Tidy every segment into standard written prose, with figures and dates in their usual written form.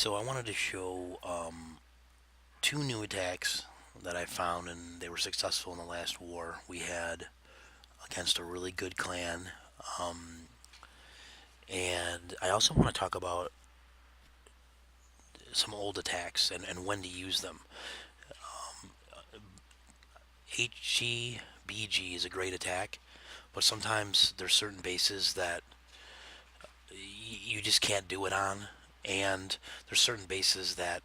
So I wanted to show two new attacks that I found, and they were successful in the last war we had against a really good clan. Um, and I also want to talk about some old attacks and when to use them. HGBG is a great attack, but sometimes there's certain bases that you just can't do it on, and there's certain bases that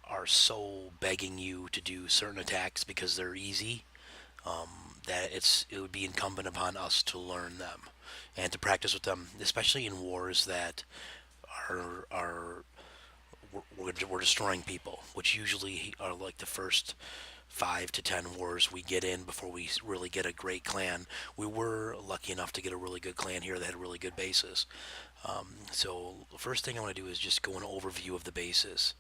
are so begging you to do certain attacks because they're easy that it would be incumbent upon us to learn them and to practice with them, especially in wars that are we're destroying people, which usually are like the first 5 to 10 wars we get in before we really get a great clan. We were lucky enough to get a really good clan here that had really good bases. So the first thing I want to do is just go an overview of the bases.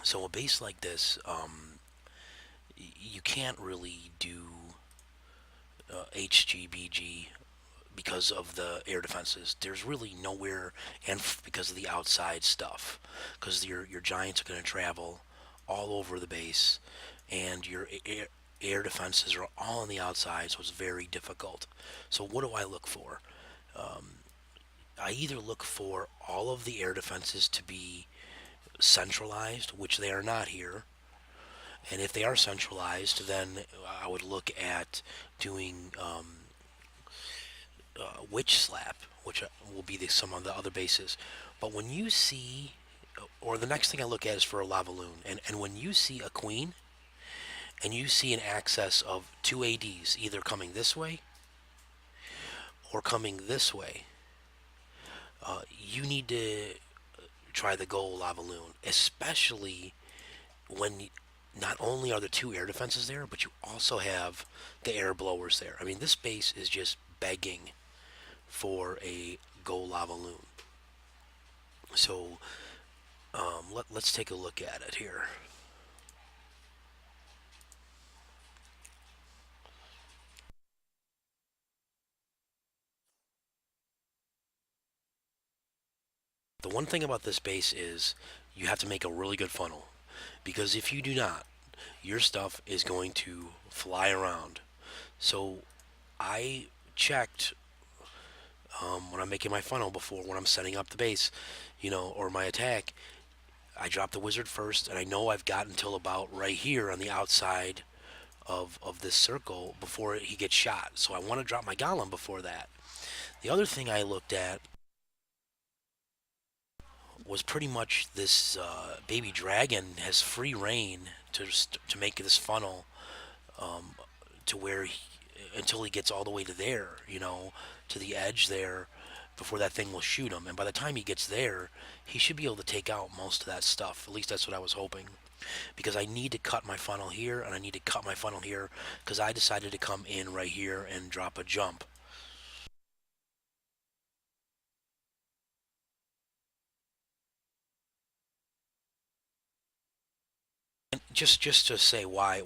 So a base like this, you can't really do HGBG because of the air defenses. There's really nowhere, and because of the outside stuff, because your giants are going to travel all over the base, and your air defenses are all on the outside, so it's very difficult. So what do I look for? I either look for all of the air defenses to be centralized, which they are not here, and if they are centralized, then I would look at doing witch slap, which will be some of the other bases. But when you see, or the next thing I look at is for a lava loon, and when you see a queen and you see an access of two ADs either coming this way or coming this way, you need to try the gold lava loon, especially when not only are the two air defenses there, but you also have the air blowers there. I mean, this base is just begging for a go lava loon. So let's take a look at it here. The one thing about this base is you have to make a really good funnel, because if you do not, your stuff is going to fly around. So I checked when I'm making my funnel before when I'm setting up the base, or my attack. I drop the wizard first, and I know I've got until about right here on the outside of this circle before he gets shot. So I want to drop my golem before that. The other thing I looked at was pretty much this baby dragon has free reign to make this funnel to where until he gets all the way to there, to the edge there, before that thing will shoot him. And by the time he gets there, he should be able to take out most of that stuff. At least that's what I was hoping. Because I need to cut my funnel here, and I need to cut my funnel here, because I decided to come in right here and drop a jump. And just to say why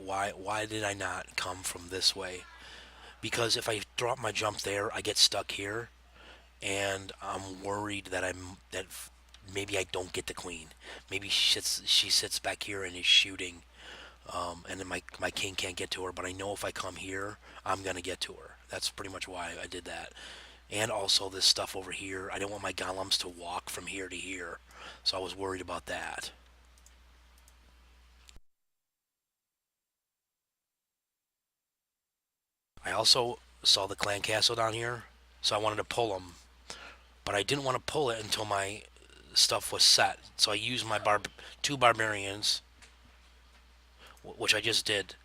did I not come from this way? Because if I drop my jump there, I get stuck here, and I'm worried that maybe I don't get the queen. Maybe she sits back here and is shooting, and then my king can't get to her. But I know if I come here, I'm gonna get to her. That's pretty much why I did that. And also this stuff over here, I didn't want my golems to walk from here to here, so I was worried about that. I also saw the clan castle down here, so I wanted to pull them, but I didn't want to pull it until my stuff was set. So I used my two barbarians, which I just did.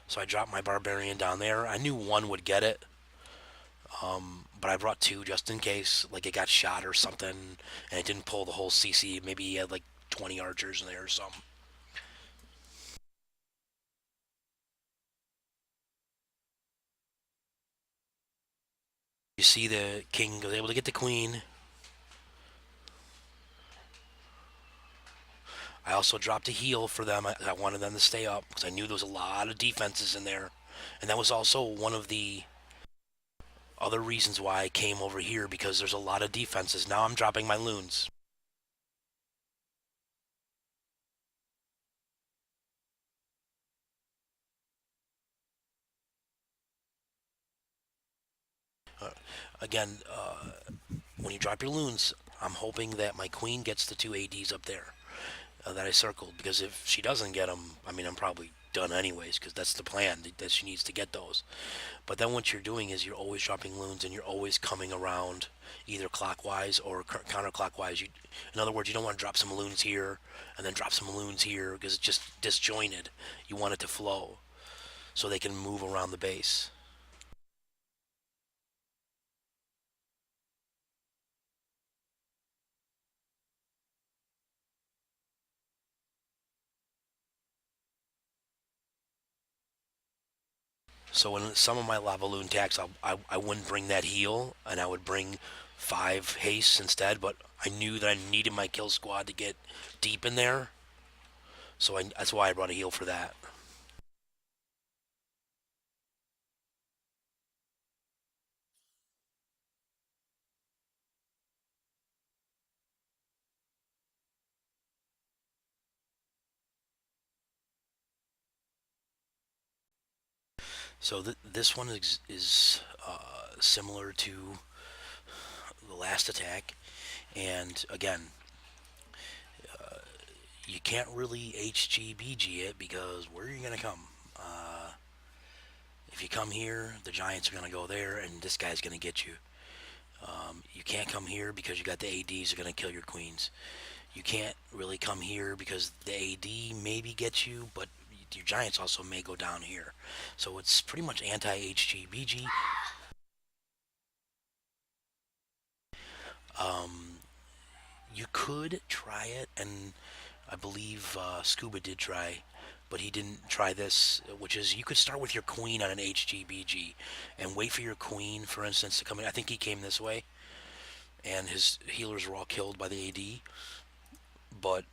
So I dropped my barbarian down there. I knew one would get it, but I brought two just in case, like it got shot or something, and it didn't pull the whole CC. Maybe he had like 20 archers in there or something. You see, the king was able to get the queen. I also dropped a heal for them. I wanted them to stay up because I knew there was a lot of defenses in there. And that was also one of the other reasons why I came over here, because there's a lot of defenses. Now I'm dropping my loons. Uh, Again, when you drop your loons, I'm hoping that my queen gets the two ADs up there that I circled. Because if she doesn't get them, I mean, I'm probably done anyways. Because that's the plan, that she needs to get those. But then what you're doing is you're always dropping loons, and you're always coming around either clockwise or counterclockwise. In other words, you don't want to drop some loons here and then drop some loons here, because it's just disjointed. You want it to flow so they can move around the base. So in some of my lava loon attacks, I wouldn't bring that heal, and I would bring 5 haste instead. But I knew that I needed my kill squad to get deep in there, so that's why I brought a heal for that. So this one is similar to the last attack, and again, you can't really HGBG it, because where are you gonna come? Uh, if you come here, the giants are gonna go there, and this guy's gonna get you. You can't come here because you got the ADs are gonna kill your queens. You can't really come here because the AD maybe gets you, but your giants also may go down here. So it's pretty much anti HGBG. Um, you could try it, and I believe Scuba did try, but he didn't try this, which is you could start with your queen on an HGBG and wait for your queen, for instance, to come in. I think he came this way, and his healers were all killed by the AD, but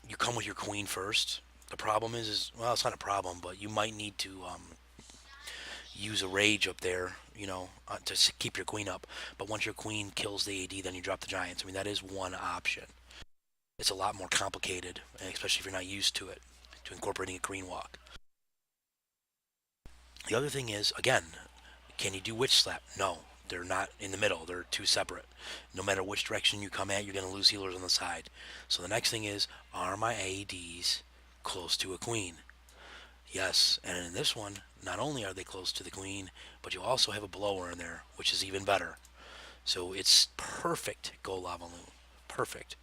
you come with your queen first. The problem is well, it's not a problem, but you might need to use a rage up there, to keep your queen up. But once your queen kills the AD, then you drop the giants. I mean, that is one option. It's a lot more complicated, especially if you're not used to it, to incorporating a queen walk. The other thing is, again, can you do witch slap? No, they're not in the middle. They're two separate. No matter which direction you come at, you're going to lose healers on the side. So the next thing is, are my ADs close to a queen? Yes, and in this one, not only are they close to the queen, but you also have a blower in there, which is even better. So it's perfect Go Lava Loon. Perfect.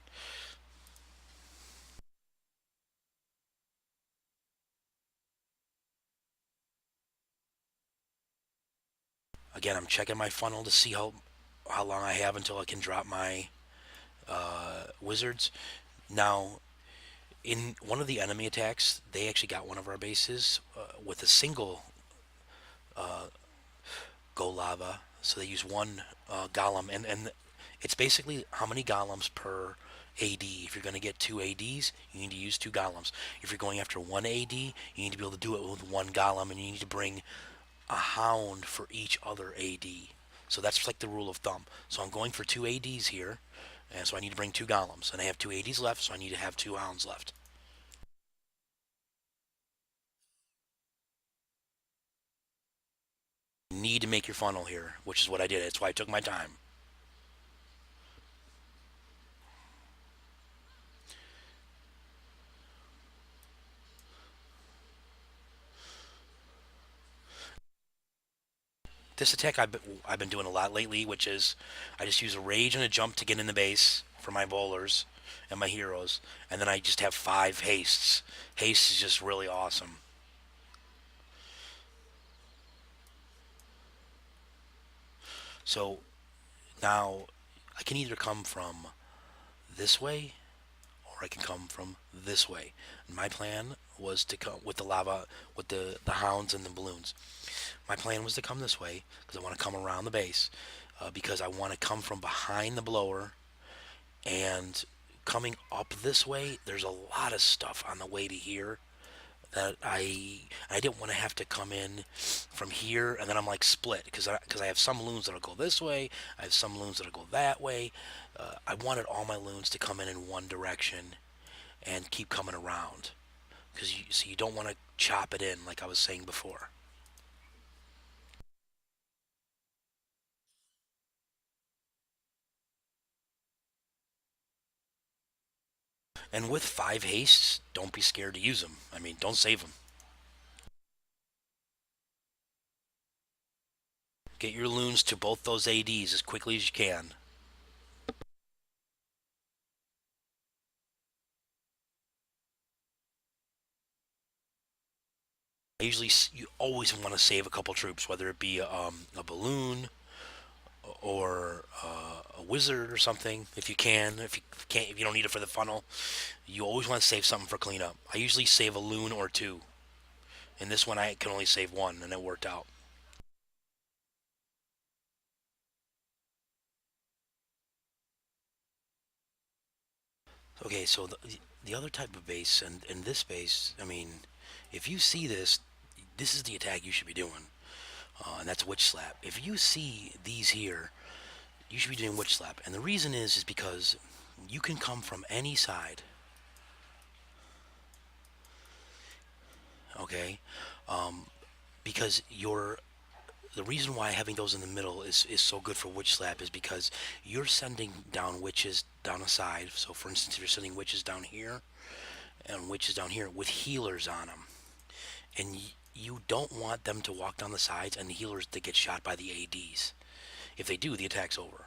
Again, I'm checking my funnel to see how long I have until I can drop my wizards. Now, in one of the enemy attacks, they actually got one of our bases with a single Go Lava. So they use one golem, and it's basically how many golems per AD. If you're going to get two ADs, you need to use two golems. If you're going after one AD, you need to be able to do it with one golem, and you need to bring a hound for each other AD. So that's like the rule of thumb. So I'm going for two ADs here, and so I need to bring two golems, and I have two ADs left, so I need to have two hounds left. You need to make your funnel here, which is what I did. That's why I took my time. This attack I've been doing a lot lately, which is I just use a rage and a jump to get in the base for my bowlers and my heroes, and then I just have 5 hastes. Haste is just really awesome. So now I can either come from this way or I can come from this way. And my plan was to come with the lava, with the hounds and the balloons. My plan was to come this way because I want to come around the base, because I want to come from behind the blower, and coming up this way, there's a lot of stuff on the way to here that I didn't want to have to come in from here and then I'm like split because I have some loons that'll go this way, I have some loons that'll go that way. I wanted all my loons to come in one direction and keep coming around because you don't want to chop it in like I was saying before. And with five hastes, don't be scared to use them. I mean, don't save them. Get your loons to both those ADs as quickly as you can. Usually, you always want to save a couple troops, whether it be a balloon or a wizard or something, if you can. If you can't, if you don't need it for the funnel, you always want to save something for cleanup. I usually save a loon or two. In this one, I can only save one, and it worked out. Okay, so the other type of base, and in this base, I mean, if you see this, this is the attack you should be doing, and that's witch slap. If you see these here, you should be doing witch slap, and the reason is because you can come from any side. Okay, because you're the reason why having those in the middle is so good for witch slap is because you're sending down witches down a side. So, for instance, if you're sending witches down here and witches down here with healers on them, and you don't want them to walk down the sides and the healers to get shot by the ADs. If they do, the attack's over.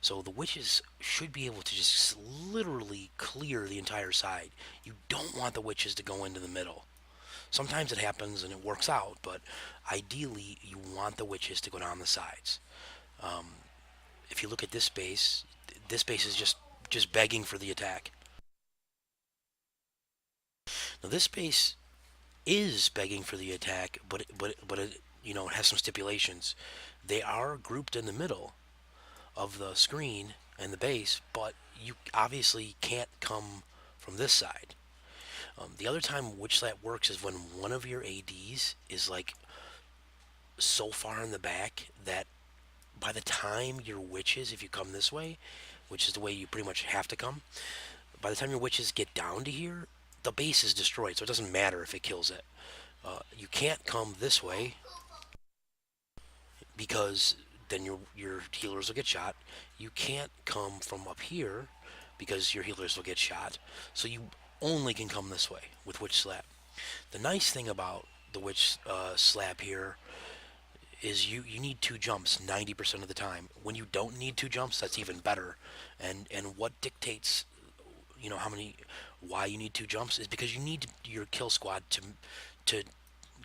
So the witches should be able to just literally clear the entire side. You don't want the witches to go into the middle. Sometimes it happens and it works out, but ideally you want the witches to go down the sides. If you look at this base is just begging for the attack. Now this base is begging for the attack, but it, it has some stipulations. They are grouped in the middle of the screen and the base, but you obviously can't come from this side. The other time Witch Slap works is when one of your ADs is like so far in the back that by the time your witches, if you come this way, which is the way you pretty much have to come, by the time your witches get down to here, the base is destroyed, so it doesn't matter if it kills it. You can't come this way because then your healers will get shot. You can't come from up here because your healers will get shot. So you only can come this way with Witch Slap. The nice thing about the Witch Slap here is you need two jumps 90% of the time. When you don't need two jumps, that's even better. And what dictates how many why you need two jumps is because you need your kill squad to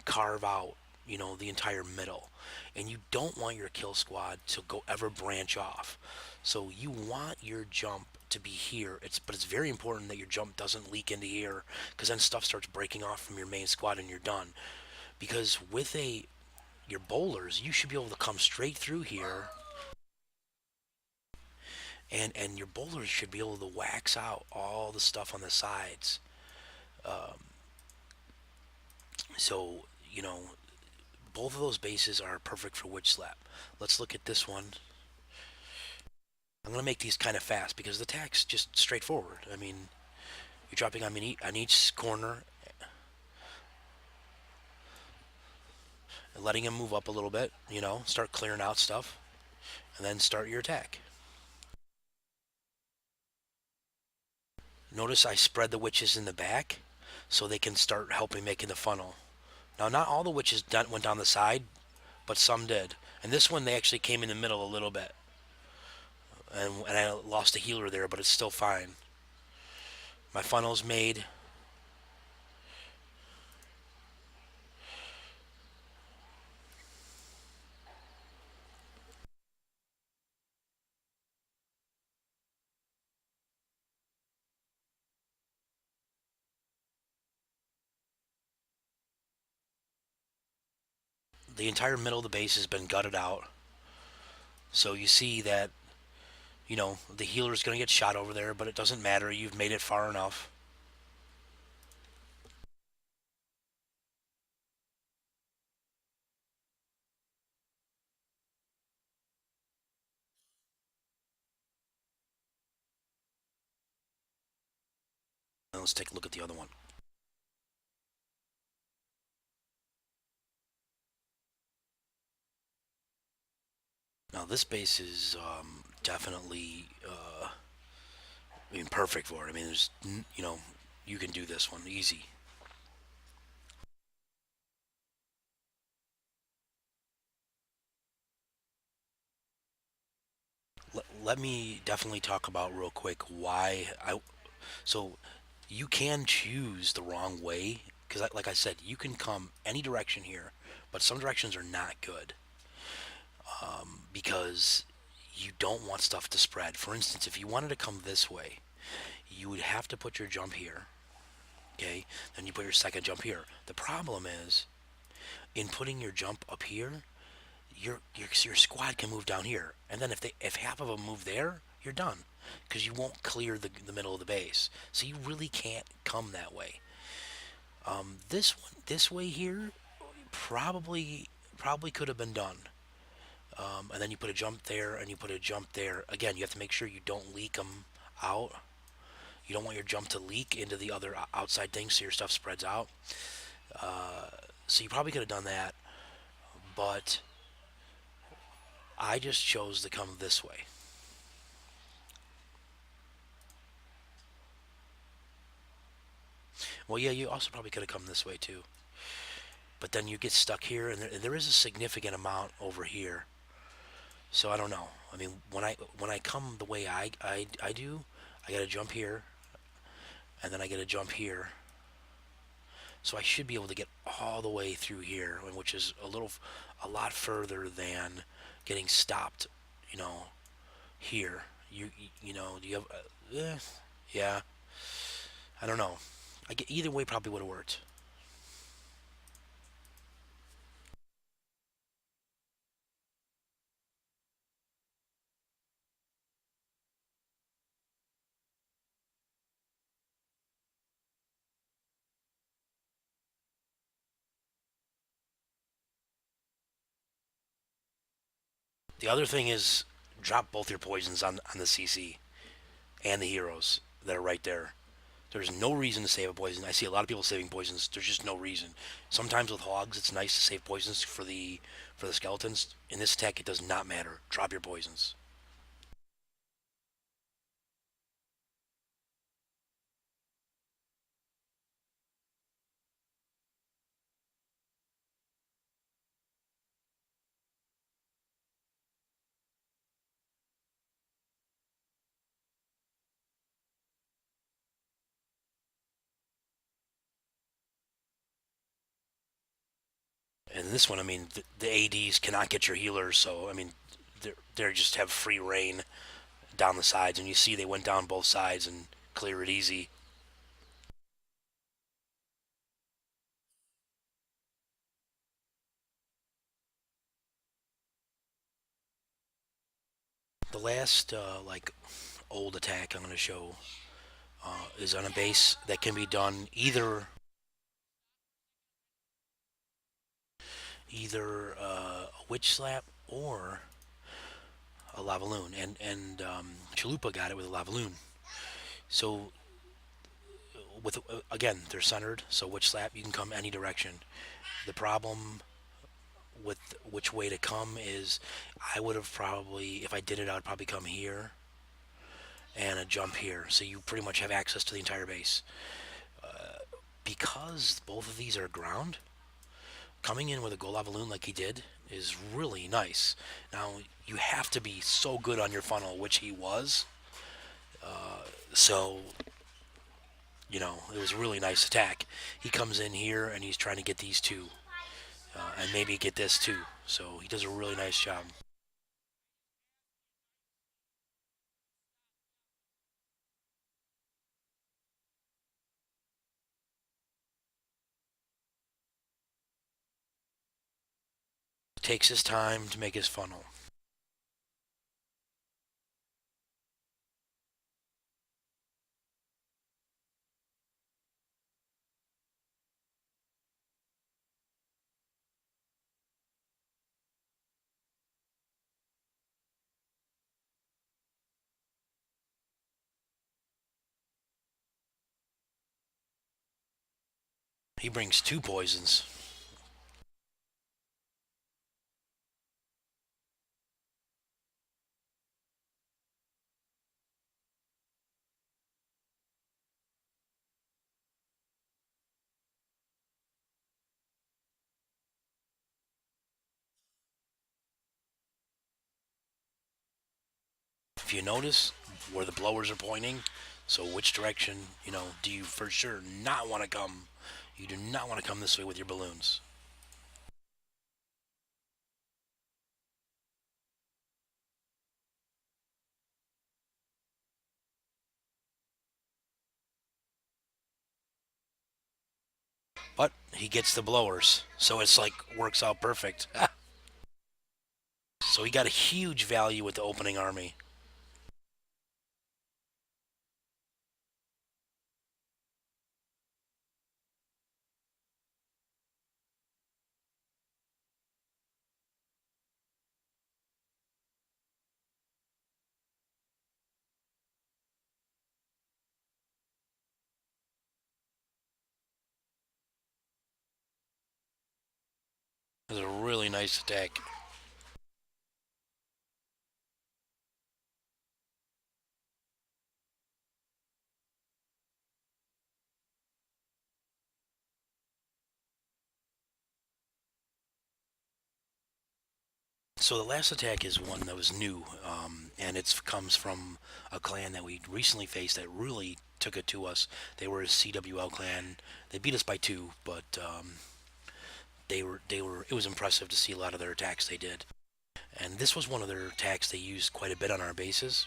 carve out the entire middle, and you don't want your kill squad to go ever branch off. So you want your jump to be here. But it's very important that your jump doesn't leak into here, because then stuff starts breaking off from your main squad and you're done. Because with a your bowlers, you should be able to come straight through here, and your bowlers should be able to wax out all the stuff on the sides. So both of those bases are perfect for Witch Slap. Let's look at this one. I'm going to make these kind of fast because the attack's just straightforward. I mean, you're dropping on each corner and letting him move up a little bit, start clearing out stuff, and then start your attack. Notice I spread the witches in the back so they can start helping making the funnel. Now, not all the witches went down the side, but some did. And this one, they actually came in the middle a little bit. And I lost a healer there, but it's still fine. My funnel's made. The entire middle of the base has been gutted out. So you see that, the healer's going to get shot over there, but it doesn't matter. You've made it far enough. Now let's take a look at the other one. Now this base is definitely, I mean, perfect for it. I mean, you can do this one easy. Let me definitely talk about real quick why I. So you can choose the wrong way because, like I said, you can come any direction here, but some directions are not good because you don't want stuff to spread. For instance, if you wanted to come this way, you would have to put your jump here. Okay, then you put your second jump here. The problem is in putting your jump up here, your squad can move down here, and then if half of them move there, you're done because you won't clear the middle of the base. So you really can't come that way. This way here, probably could have been done. And then you put a jump there, and you put a jump there. Again, you have to make sure you don't leak them out. You don't want your jump to leak into the other outside things, so your stuff spreads out. So you probably could have done that, but I just chose to come this way. Well, yeah, you also probably could have come this way too. But then you get stuck here, and there is a significant amount over here. So I don't know. I mean, when I come the way I do, I got to jump here, and then I got to jump here. So I should be able to get all the way through here, which is a lot further than getting stopped. You know, here. Do you have? Yeah. I don't know. I get either way probably would have worked. The other thing is drop both your poisons on the CC and the heroes that are right there. There's no reason to save a poison. I see a lot of people saving poisons. There's just no reason. Sometimes with hogs, it's nice to save poisons for the skeletons. In this tech, it does not matter. Drop your poisons. And in this one, I mean, the ADs cannot get your healers, so I mean, they just have free reign down the sides, and you see they went down both sides and clear it easy. The last like old attack I'm going to show is on a base that can be done either a witch slap or a lava loon, and Chalupa got it with a lava loon. So with again, they're centered, so witch slap you can come any direction. The problem with which way to come is I would have probably, if I did it, I would probably come here and a jump here, so you pretty much have access to the entire base. Because both of these are ground, coming in with a gold lava loon like he did is really nice. Now you have to be so good on your funnel, which he was. So it was a really nice attack. He comes in here and he's trying to get these two, and maybe get this too. So he does a really nice job. Takes his time to make his funnel. He brings two poisons. If you notice where the blowers are pointing, so which direction, do you for sure not want to come? You do not want to come this way with your balloons. But he gets the blowers, so it's like works out perfect. So he got a huge value with the opening army. It was a really nice attack. So the last attack is one that was new, and it comes from a clan that we recently faced that really took it to us. They were a CWL clan. They beat us by two, but they were. It was impressive to see a lot of their attacks they did. And this was one of their attacks they used quite a bit on our bases.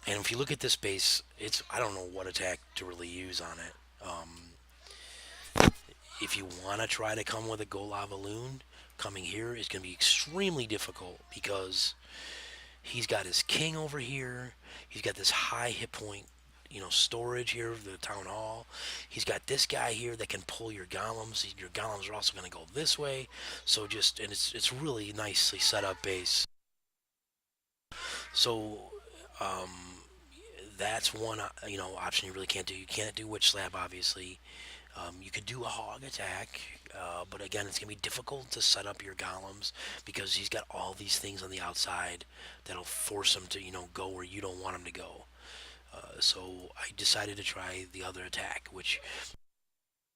And if you look at this base, it's I don't know what attack to really use on it. If you want to try to come with a Golava Loon, coming here is going to be extremely difficult because he's got his king over here. He's got this high hit point, storage here of the town hall. He's got this guy here that can pull your golems. Your golems are also going to go this way. So and it's really nicely set up base. So um, that's one option you really can't do. You can't do witch slap obviously. You could do a hog attack, but again, it's gonna be difficult to set up your golems because he's got all these things on the outside that'll force him to go where you don't want him to go. So I decided to try the other attack, which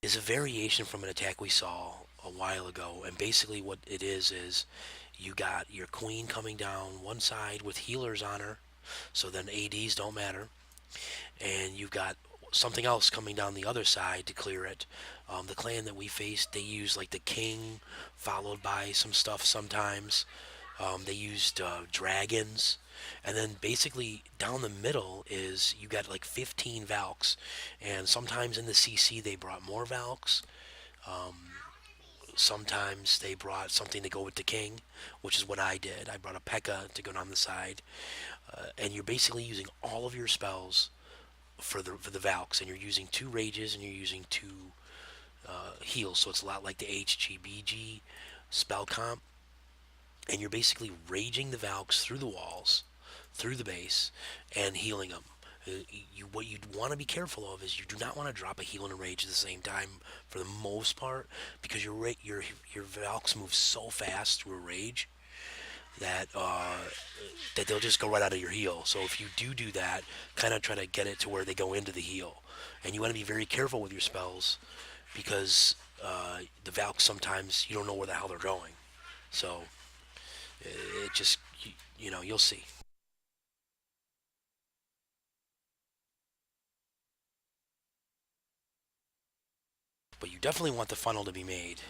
is a variation from an attack we saw a while ago. And basically, what it is you got your queen coming down one side with healers on her, so then ADs don't matter, and you've got something else coming down the other side to clear it. The clan that we faced, they used like the king, followed by some stuff sometimes. They used dragons, and then basically down the middle is you got like 15 Valks, and sometimes in the CC they brought more Valks. Sometimes they brought something to go with the king, which is what I did. I brought a P.E.K.K.A. to go down the side, and you're basically using all of your spells for the Valks, and you're using two rages and you're using two heals. So it's a lot like the HGBG spell comp, and you're basically raging the Valks through the walls, through the base, and healing them. What you want to be careful of is you do not want to drop a heal and a rage at the same time for the most part because your Valks move so fast through a rage that that they'll just go right out of your heal. So if you do that, kind of try to get it to where they go into the heal, and you want to be very careful with your spells because the Valks sometimes you don't know where the hell they're going. So it just you'll see. But you definitely want the funnel to be made.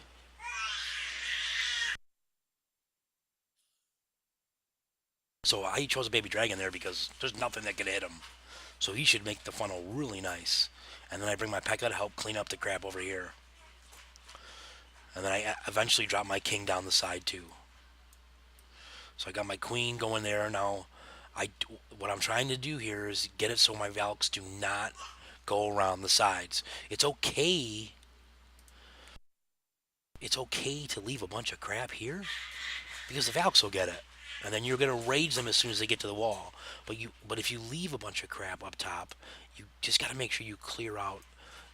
So I chose a baby dragon there because there's nothing that can hit him. So he should make the funnel really nice. And then I bring my P.E.K.K.A. to help clean up the crap over here. And then I eventually drop my king down the side too. So I got my queen going there now. What I'm trying to do here is get it so my Valks do not go around the sides. It's okay to leave a bunch of crap here because the Valks will get it, and then you're gonna rage them as soon as they get to the wall. But if you leave a bunch of crap up top, you just got to make sure you clear out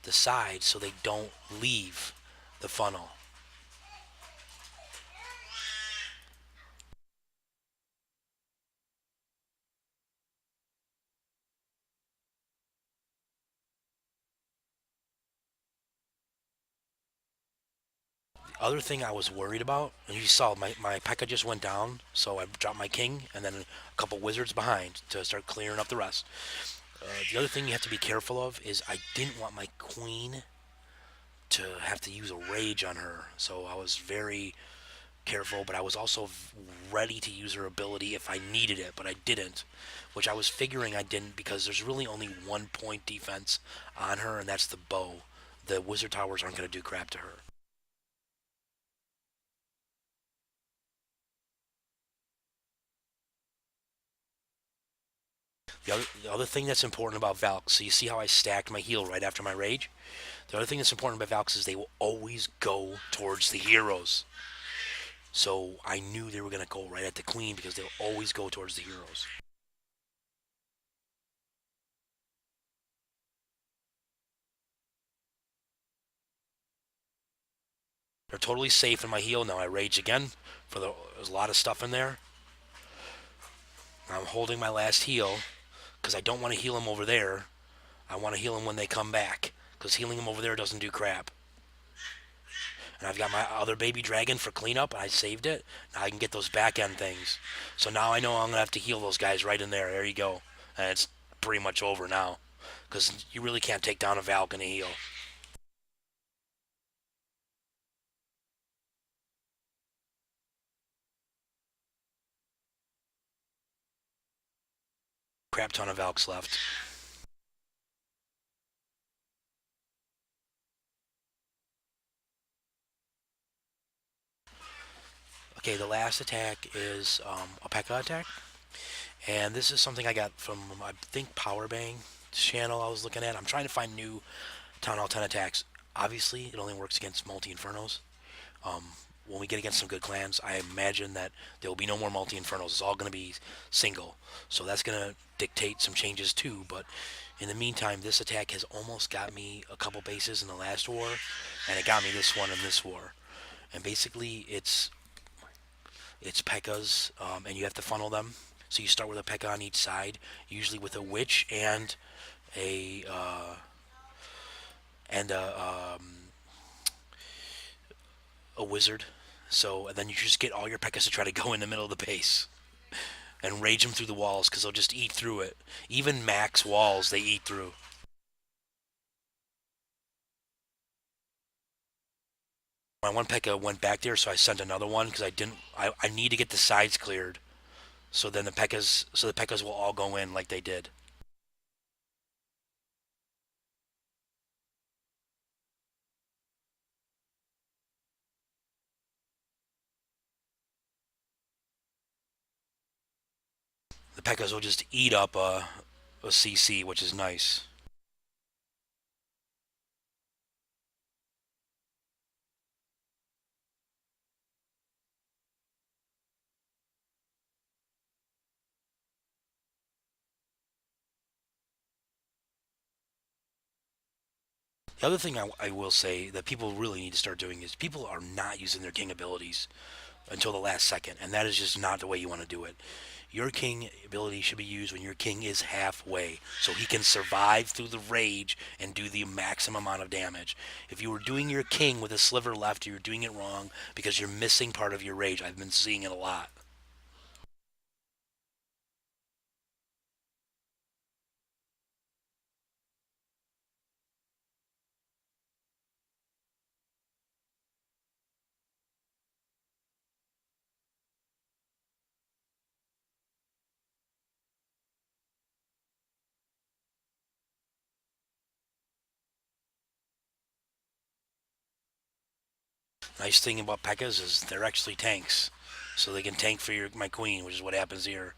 the sides so they don't leave the funnel. Other thing I was worried about, and you saw my P.E.K.K.A just went down, so I dropped my king and then a couple wizards behind to start clearing up the rest. The other thing you have to be careful of is I didn't want my queen to have to use a rage on her, so I was very careful, but I was also ready to use her ability if I needed it, but I didn't, which I was figuring I didn't because there's really only 1 point defense on her, and that's the bow. The wizard towers aren't going to do crap to her. The other thing that's important about Valks, so you see how I stacked my heal right after my rage? The other thing that's important about Valks is they will always go towards the heroes. So I knew they were going to go right at the queen because they'll always go towards the heroes. They're totally safe in my heal. Now I rage again. There's a lot of stuff in there. I'm holding my last heal because I don't want to heal them over there. I want to heal them when they come back because healing them over there doesn't do crap. And I've got my other baby dragon for cleanup. I saved it. Now I can get those back end things. So now I know I'm gonna have to heal those guys right in there. There you go. And it's pretty much over now because you really can't take down a Valk in a heal. Crap ton of Valks left. Okay, the last attack is a P.E.K.K.A attack, and this is something I got from I think Powerbang channel I was looking at. I'm trying to find new Town Hall 10 attacks. Obviously, it only works against multi infernos. Um, when we get against some good clans, I imagine that there will be no more multi infernos. It's all going to be single, so that's going to dictate some changes too. But in the meantime, this attack has almost got me a couple bases in the last war, and it got me this one in this war. And basically, it's P.E.K.K.A.s, and you have to funnel them. So you start with a P.E.K.K.A on each side, usually with a witch a uh, and a wizard. So and then you just get all your P.E.K.K.A s to try to go in the middle of the base and rage them through the walls because they'll just eat through it. Even max walls they eat through. My one P.E.K.K.A went back there, so I sent another one because I didn't. I need to get the sides cleared, so then the P.E.K.K.A s will all go in like they did. The P.E.K.K.A s will just eat up a CC, which is nice. The other thing I will say that people really need to start doing is people are not using their king abilities until the last second, and that is just not the way you want to do it. Your king ability should be used when your king is halfway, so he can survive through the rage and do the maximum amount of damage. If you were doing your king with a sliver left, you're doing it wrong because you're missing part of your rage. I've been seeing it a lot. Nice thing about P.E.K.K.A s is they're actually tanks, so they can tank for my queen, which is what happens here.